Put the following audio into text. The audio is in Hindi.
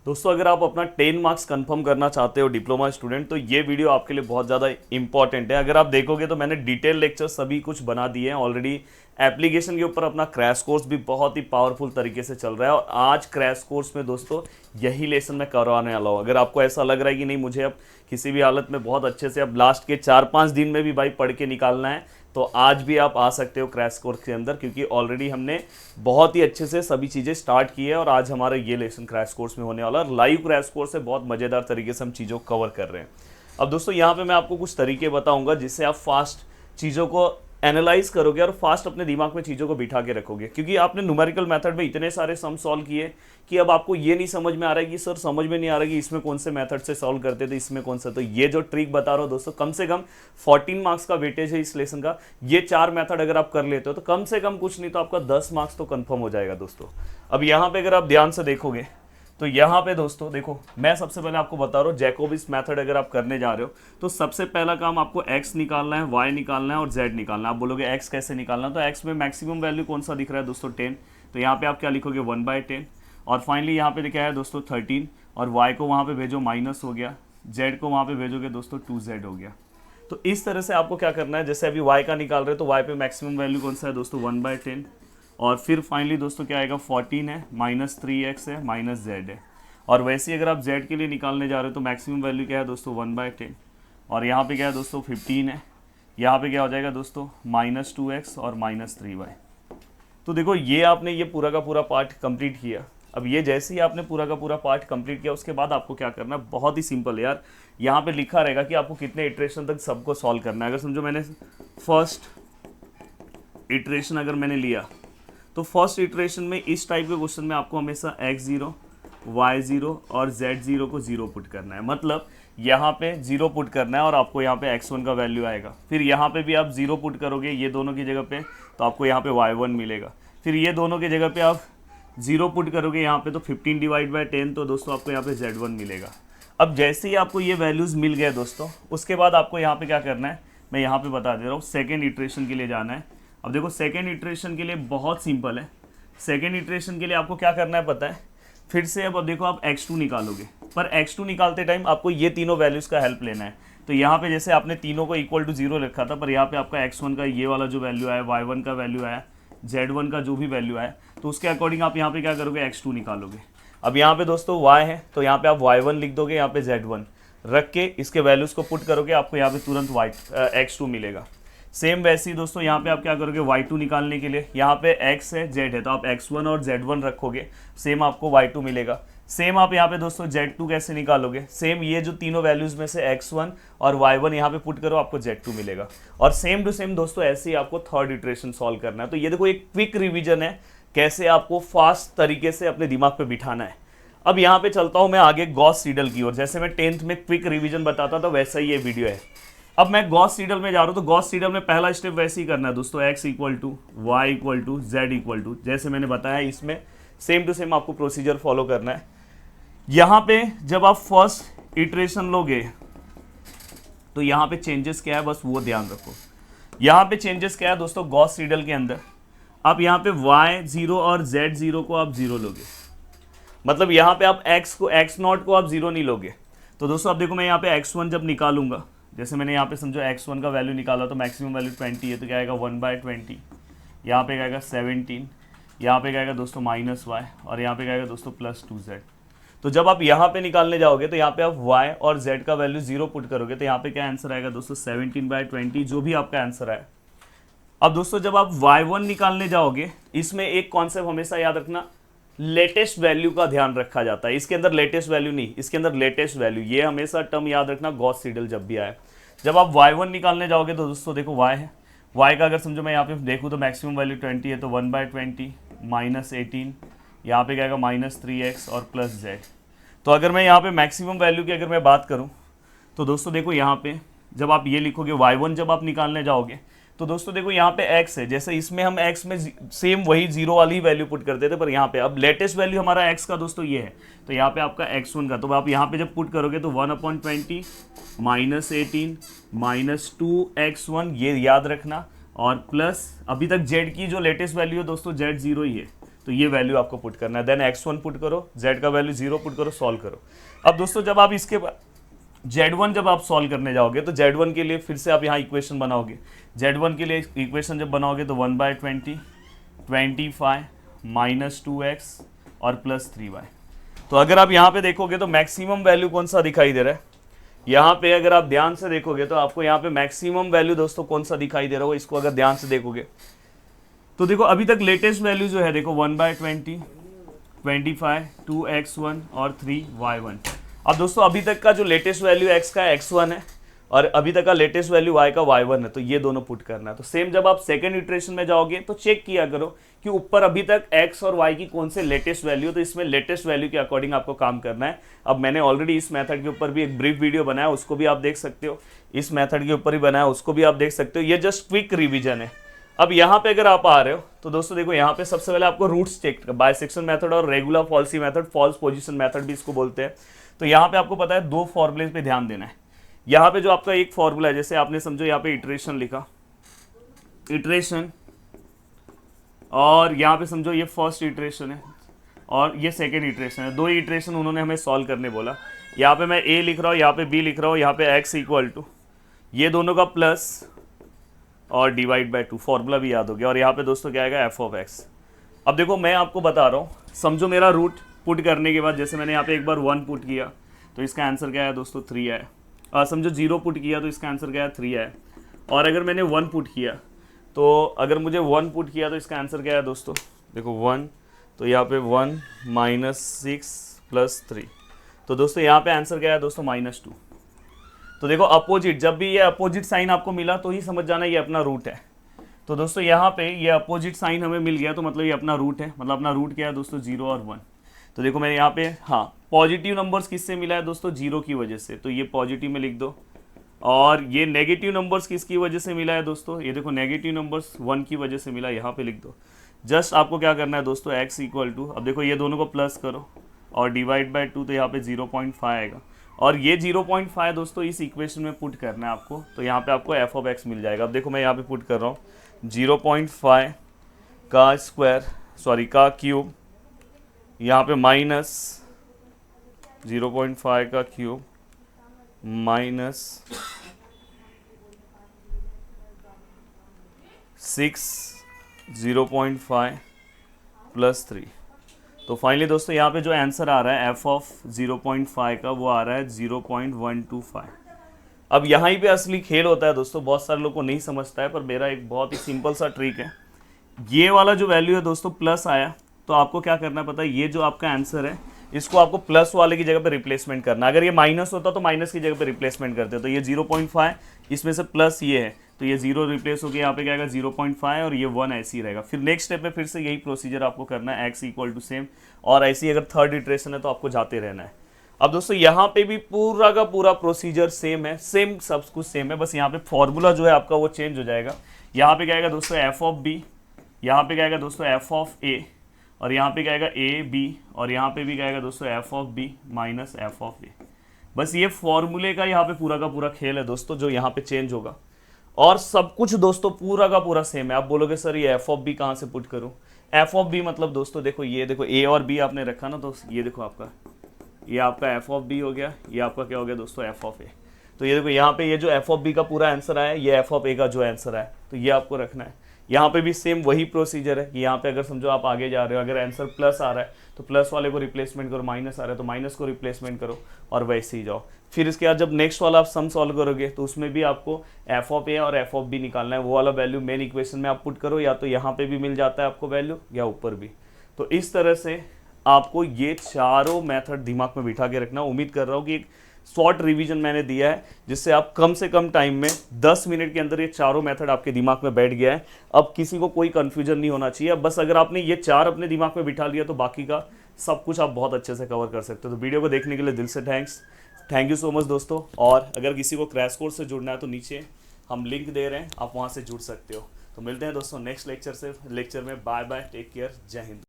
दोस्तों अगर आप अपना 10 मार्क्स कंफर्म करना चाहते हो डिप्लोमा स्टूडेंट, तो ये वीडियो आपके लिए बहुत ज़्यादा इंपॉर्टेंट है। अगर आप देखोगे तो मैंने डिटेल लेक्चर सभी कुछ बना दिए हैं ऑलरेडी। एप्लीकेशन के ऊपर अपना क्रैश कोर्स भी बहुत ही पावरफुल तरीके से चल रहा है और आज क्रैश कोर्स में दोस्तों यही लेसन मैं करवाने वाला हूँ। अगर आपको ऐसा लग रहा है कि नहीं मुझे अब किसी भी हालत में बहुत अच्छे से अब लास्ट के 4-5 दिन में भी भाई पढ़ के निकालना है, तो आज भी आप आ सकते हो क्रैश कोर्स के अंदर, क्योंकि ऑलरेडी हमने बहुत ही अच्छे से सभी चीज़ें स्टार्ट की है और आज हमारा ये लेसन क्रैश कोर्स में होने वाला है। लाइव क्रैश कोर्स है, बहुत मज़ेदार तरीके से हम चीज़ों को कवर कर रहे हैं। अब दोस्तों यहाँ पे मैं आपको कुछ तरीके बताऊंगा जिससे आप फास्ट चीज़ों को एनालाइज करोगे और फास्ट अपने दिमाग में चीज़ों को बिठा के रखोगे, क्योंकि आपने न्यूमेरिकल मेथड में इतने सारे सम सॉल्व किए कि अब आपको ये नहीं समझ में आ रहा है कि सर समझ में नहीं आ रहा कि इसमें कौन से मेथड से सॉल्व करते थे, इसमें कौन सा। तो ये जो ट्रिक बता रहा हूँ दोस्तों, कम से कम 14 मार्क्स का वेटेज है इस लेसन का। ये 4 मेथड अगर आप कर लेते हो तो कम से कम कुछ नहीं तो आपका 10 मार्क्स तो कन्फर्म हो जाएगा दोस्तों। अब यहाँ पे अगर आप ध्यान से देखोगे तो यहाँ पे दोस्तों देखो, मैं सबसे पहले आपको बता रहा हूँ जैकोबिस मेथड अगर आप करने जा रहे हो तो सबसे पहला काम आपको x निकालना है, y निकालना है और z निकालना है। आप बोलोगे x कैसे निकालना, तो x में मैक्सिमम वैल्यू कौन सा दिख रहा है दोस्तों 10, तो यहाँ पे आप क्या लिखोगे 1/10 और फाइनली यहाँ पे क्या है दोस्तों 13 और y को वहाँ पे भेजो माइनस हो गया, z को वहाँ पे भेजोगे दोस्तों 2z हो गया। तो इस तरह से आपको क्या करना है, जैसे अभी y का निकाल रहे हो तो y पे मैक्सिमम वैल्यू कौन सा है दोस्तों 1/10 और फिर फाइनली दोस्तों क्या आएगा 14 है, -3x है, -z है। और वैसे ही अगर आप z के लिए निकालने जा रहे हो तो मैक्सिमम वैल्यू क्या है दोस्तों 1/10 और यहाँ पे क्या है दोस्तों 15 है, यहाँ पे क्या हो जाएगा दोस्तों -2x और -3y। तो देखो ये आपने ये पूरा का पूरा पार्ट कंप्लीट किया। अब ये जैसे ही आपने पूरा का पूरा पार्ट कंप्लीट किया उसके बाद आपको क्या करना है, बहुत ही सिंपल है यार। यहाँ पे लिखा रहेगा कि आपको कितने इटरेशन तक सबको सॉल्व करना है। अगर समझो मैंने फर्स्ट इटरेशन अगर मैंने लिया तो फर्स्ट इटरेशन में इस टाइप के क्वेश्चन में आपको हमेशा x0 y0 और z0 को 0 पुट करना है। मतलब यहाँ पे 0 पुट करना है और आपको यहाँ पे x1 का वैल्यू आएगा। फिर यहाँ पे भी आप 0 पुट करोगे ये दोनों की जगह पे तो आपको यहाँ पे y1 मिलेगा। फिर ये दोनों की जगह पे आप 0 पुट करोगे यहाँ पे तो 15/10 तो दोस्तों आपको यहाँ पे z1 मिलेगा। अब जैसे ही आपको ये वैल्यूज़ मिल गए दोस्तों, उसके बाद आपको यहाँ पे क्या करना है मैं यहाँ पे बता दे रहा हूँ। सेकेंड इटरेशन के लिए जाना है। अब देखो सेकेंड इटरेशन के लिए बहुत सिंपल है। सेकेंड इटरेशन के लिए आपको क्या करना है पता है, फिर से अब देखो आप x2 निकालोगे, पर x2 निकालते टाइम आपको ये तीनों वैल्यूज़ का हेल्प लेना है। तो यहाँ पे जैसे आपने तीनों को इक्वल टू 0 रखा था, पर यहाँ पे आपका x1 का ये वाला जो वैल्यू आया, y1 का वैल्यू आया, z1 का जो भी वैल्यू आया, तो उसके अकॉर्डिंग आप यहाँ पे क्या करोगे x2 निकालोगे। अब यहाँ पे दोस्तों y है तो यहाँ पे आप y1 लिख दोगे, यहाँ पे z1 रख के इसके वैल्यूज़ को पुट करोगे, आपको यहाँ पे तुरंत x2 मिलेगा। सेम वैसे ही दोस्तों यहाँ पे आप क्या करोगे y2 निकालने के लिए, यहाँ पे x है z है तो आप x1 और z1 रखोगे, सेम आपको y2 मिलेगा। सेम आप यहाँ पे दोस्तों z2 कैसे निकालोगे, सेम ये जो तीनों वैल्यूज़ में से x1 और y1 यहाँ पे पुट करो, आपको z2 मिलेगा। और सेम टू सेम दोस्तों ऐसे ही आपको थर्ड इटरेशन सॉल्व करना है। तो ये देखो एक क्विक रिविजन है कैसे आपको फास्ट तरीके से अपने दिमाग पे बिठाना है। अब यहाँ पे चलता हूँ मैं आगे गॉस सीडल की ओर। जैसे मैं 10th में क्विक रिविजन बताता था वैसा ही ये वीडियो है। अब मैं गॉस सीडल में जा रहा हूँ, तो गॉस सीडल में पहला स्टेप वैसे ही करना है दोस्तों, x equal to y equal to z equal to, जैसे मैंने बताया इसमें सेम टू सेम आपको प्रोसीजर फॉलो करना है। यहाँ पे जब आप फर्स्ट इटरेशन लोगे तो यहाँ पे चेंजेस क्या है बस वो ध्यान रखो। यहाँ पे चेंजेस क्या है दोस्तों, गॉस सीडल के अंदर आप यहाँ पे y0 और z0 को आप 0 लोगे, मतलब यहाँ पे आप x0 को आप 0 नहीं लोगे। तो दोस्तों अब देखो मैं यहाँ पे x1 जब निकालूंगा, जैसे मैंने यहाँ पे समझो x1 का वैल्यू निकाला तो मैक्सिमम वैल्यू 20 है, तो क्या आएगा 1/20, यहाँ पे क्या आएगा 17, यहाँ पे क्या आएगा दोस्तों -y और यहाँ पे क्या आएगा दोस्तों +2z। तो जब आप यहाँ पे निकालने जाओगे तो यहाँ पे आप y और z का वैल्यू 0 पुट करोगे, तो यहाँ पे क्या आंसर आएगा दोस्तों 17/20, जो भी आपका आंसर है। अब दोस्तों जब आप y1 निकालने जाओगे, इसमें एक कॉन्सेप्ट हमेशा याद रखना, लेटेस्ट वैल्यू का ध्यान रखा जाता है। इसके अंदर लेटेस्ट वैल्यू नहीं, इसके अंदर लेटेस्ट वैल्यू, ये हमेशा टर्म याद रखना गॉस सीडल जब भी आए। जब आप y1 निकालने जाओगे तो दोस्तों देखो y है, y का अगर समझो मैं यहाँ पे देखूँ तो मैक्सिमम वैल्यू 20 है, तो 1/20 -18, यहाँ पे क्या आएगा -3x और +z। तो अगर मैं यहाँ पे मैक्सिमम वैल्यू की अगर मैं बात करूँ तो दोस्तों देखो यहाँ पे जब आप ये लिखोगे y1 जब आप निकालने जाओगे तो दोस्तों देखो यहाँ पे x है, जैसे इसमें हम x में सेम वही 0 वाली वैल्यू पुट करते थे, पर यहाँ पे अब लेटेस्ट वैल्यू हमारा x का दोस्तों ये है, तो यहाँ पे आपका x1 का, तो आप यहाँ पे जब पुट करोगे तो 1/20 -18 -2x1 ये याद रखना, और प्लस अभी तक z की जो लेटेस्ट वैल्यू है दोस्तों z0 ही है, तो ये वैल्यू आपको पुट करना है। देन x1 पुट करो, z का वैल्यू 0 पुट करो, सॉल्व करो। अब दोस्तों जब आप इसके Z1 जब आप सॉल्व करने जाओगे तो Z1 के लिए फिर से आप यहाँ इक्वेशन बनाओगे। Z1 के लिए इक्वेशन जब बनाओगे तो 1/20 25 माइनस 2x और प्लस 3y। तो अगर आप यहाँ पे देखोगे तो मैक्सिमम वैल्यू कौन सा दिखाई दे रहा है, यहाँ पे अगर आप ध्यान से देखोगे तो आपको यहाँ पे मैक्सिमम वैल्यू दोस्तों कौन सा दिखाई दे रहा हो, इसको अगर ध्यान से देखोगे तो देखो अभी तक लेटेस्ट वैल्यू जो है देखो 1/20 25 2x1 और 3y1। अब दोस्तों अभी तक का जो लेटेस्ट वैल्यू x का x1 है और अभी तक का लेटेस्ट वैल्यू y का y1 है, तो ये दोनों पुट करना है। तो सेम जब आप सेकंड इटरेशन में जाओगे तो चेक किया करो कि ऊपर अभी तक x और y की कौन से लेटेस्ट वैल्यू, तो इसमें लेटेस्ट वैल्यू के अकॉर्डिंग आपको काम करना है। अब मैंने ऑलरेडी इस मेथड के ऊपर भी एक ब्रीफ वीडियो बनाया, उसको भी आप देख सकते हो, इस मेथड के ऊपर ही बनाया, उसको भी आप देख सकते हो। ये जस्ट क्विक रिविजन है। अब यहाँ पे अगर आप आ रहे हो तो दोस्तों देखो यहाँ पे सबसे पहले आपको रूट्स चेक, बाइसेक्शन मेथड और regular falsi method, false position method भी इसको बोलते हैं। तो यहाँ पे आपको पता है दो फॉर्मूले पे ध्यान देना है। यहाँ पे जो आपका एक फॉर्मूला है, जैसे आपने समझो यहाँ पे इटरेशन लिखा, इटरेशन, और यहाँ पे समझो ये फर्स्ट इटरेशन है और ये सेकेंड इटरेशन है। दो इटरेशन उन्होंने हमें सॉल्व करने बोला। यहाँ पे मैं ए लिख रहा हूँ, यहाँ पे बी लिख रहा हूँ, यहाँ पे एक्स इक्वल टू ये दोनों का प्लस और डिवाइड बाय 2, फॉर्मूला भी याद हो गया। और यहाँ पे दोस्तों क्या आएगा, एफ ऑफ एक्स। अब देखो मैं आपको बता रहा हूँ, समझो मेरा रूट पुट करने के बाद जैसे मैंने यहाँ पे एक बार 1 पुट किया तो इसका आंसर क्या है दोस्तों 3 है। और समझो 0 पुट किया तो इसका आंसर क्या है 3 है। और अगर मैंने 1 पुट किया तो अगर मुझे 1 पुट किया तो इसका आंसर क्या है दोस्तों, देखो 1, तो यहाँ पे 1 माइनस 6 प्लस 3, तो दोस्तों यहाँ पे आंसर क्या है दोस्तों -2। तो देखो अपोजिट, जब भी ये अपोजिट साइन आपको मिला तो ही समझ जाना ये अपना रूट है। तो दोस्तों यहाँ पे ये अपोजिट साइन हमें मिल गया तो मतलब ये अपना रूट है। मतलब अपना रूट क्या है दोस्तों 0 और 1। तो देखो मैंने यहाँ पे, हाँ, पॉजिटिव नंबर्स किससे मिला है दोस्तों, 0 की वजह से, तो ये पॉजिटिव में लिख दो। और ये नेगेटिव नंबर्स किसकी वजह से मिला है दोस्तों, ये देखो नेगेटिव नंबर्स 1 की वजह से मिला, यहाँ पे लिख दो। जस्ट आपको क्या करना है दोस्तों, x इक्वल टू, अब देखो ये दोनों को प्लस करो और डिवाइड बाय 2, तो यहाँ पे 0.5 आएगा। और ये 0.5 दोस्तों इस इक्वेशन में पुट करना है आपको, तो यहाँ पे आपको एफ ऑफ एक्स मिल जाएगा। अब देखो मैं यहाँ पे पुट कर रहा हूँ 0.5 का स्क्वायर, सॉरी का क्यूब, यहाँ पे माइनस 0.5 का क्यूब माइनस 6 0.5 प्लस 3। तो फाइनली दोस्तों यहाँ पे जो आंसर आ रहा है एफ ऑफ 0.5 का, वो आ रहा है 0.125। अब यहाँ ही पे असली खेल होता है दोस्तों, बहुत सारे लोगों को नहीं समझता है, पर मेरा एक बहुत ही सिंपल सा ट्रिक है। ये वाला जो वैल्यू है दोस्तों प्लस आया तो आपको क्या करना पता है, ये जो आपका आंसर है इसको आपको प्लस वाले की जगह पे रिप्लेसमेंट करना। अगर ये माइनस होता तो माइनस की जगह पे रिप्लेसमेंट करते, तो ये 0.5 इसमें से प्लस ये है तो ये 0 रिप्लेस हो गया, यहाँ पे क्या आएगा 0.5 और ये 1 ऐसे ही रहेगा। फिर नेक्स्ट स्टेप में फिर से यही प्रोसीजर आपको करना है, x इक्वल टू सेम, और ऐसे ही अगर थर्ड इटरेशन है तो आपको जाते रहना है। अब दोस्तों यहाँ पे भी पूरा का पूरा प्रोसीजर सेम है, सेम सब कुछ सेम है, बस यहाँ पे फॉर्मूला जो है आपका वो चेंज हो जाएगा। यहाँ पे क्या आएगा दोस्तों एफ ऑफ बी, यहाँ पे क्या आएगा दोस्तों एफ ऑफ ए, और यहाँ पे क्या आएगा ए बी, और यहाँ पे भी क्या आएगा दोस्तों F of B minus F of A. बस ये फॉर्मूले का यहाँ पे पूरा का पूरा खेल है दोस्तों, जो यहाँ पे चेंज होगा। और सब कुछ दोस्तों पूरा का पूरा सेम है। आप बोलोगे सर ये एफ ऑफ बी कहाँ से पुट करूँ, एफ ऑफ बी मतलब दोस्तों देखो ये देखो ए और बी आपने रखा ना, तो ये देखो आपका ये आपका एफ ऑफ बी हो गया, ये आपका क्या हो गया दोस्तों एफ ऑफ ए। तो ये देखो यहाँ पे ये जो एफ ऑफ बी का पूरा आंसर आया, ये एफ ऑफ ए का जो आंसर आया, तो ये आपको रखना है। यहाँ पे भी सेम वही प्रोसीजर है कि यहाँ पे अगर समझो आप आगे जा रहे हो, अगर आंसर प्लस आ रहा है तो प्लस वाले को रिप्लेसमेंट करो, माइनस आ रहा है तो माइनस को रिप्लेसमेंट करो, और वैसे ही जाओ। फिर इसके बाद जब नेक्स्ट वाला आप सम सॉल्व करोगे तो उसमें भी आपको एफ ऑफ ए और एफ ऑफ बी निकालना है। वो वाला वैल्यू मेन इक्वेशन में आप पुट करो, या तो यहाँ पे भी मिल जाता है आपको वैल्यू या ऊपर भी। तो इस तरह से आपको ये चारों मेथड दिमाग में बिठा के रखना। उम्मीद कर रहा हूँ कि एक शॉर्ट रिवीजन मैंने दिया है, जिससे आप कम से कम टाइम में 10 मिनट के अंदर ये चारों मेथड आपके दिमाग में बैठ गया है। अब किसी को कोई कंफ्यूजन नहीं होना चाहिए। बस अगर आपने ये 4 अपने दिमाग में बिठा लिया तो बाकी का सब कुछ आप बहुत अच्छे से कवर कर सकते हो। तो वीडियो को देखने के लिए दिल से थैंक यू सो मच दोस्तों। और अगर किसी को क्रैश कोर्स से जुड़ना है तो नीचे हम लिंक दे रहे हैं, आप वहाँ से जुड़ सकते हो। तो मिलते हैं दोस्तों नेक्स्ट लेक्चर में। बाय बाय, टेक केयर, जय हिंद।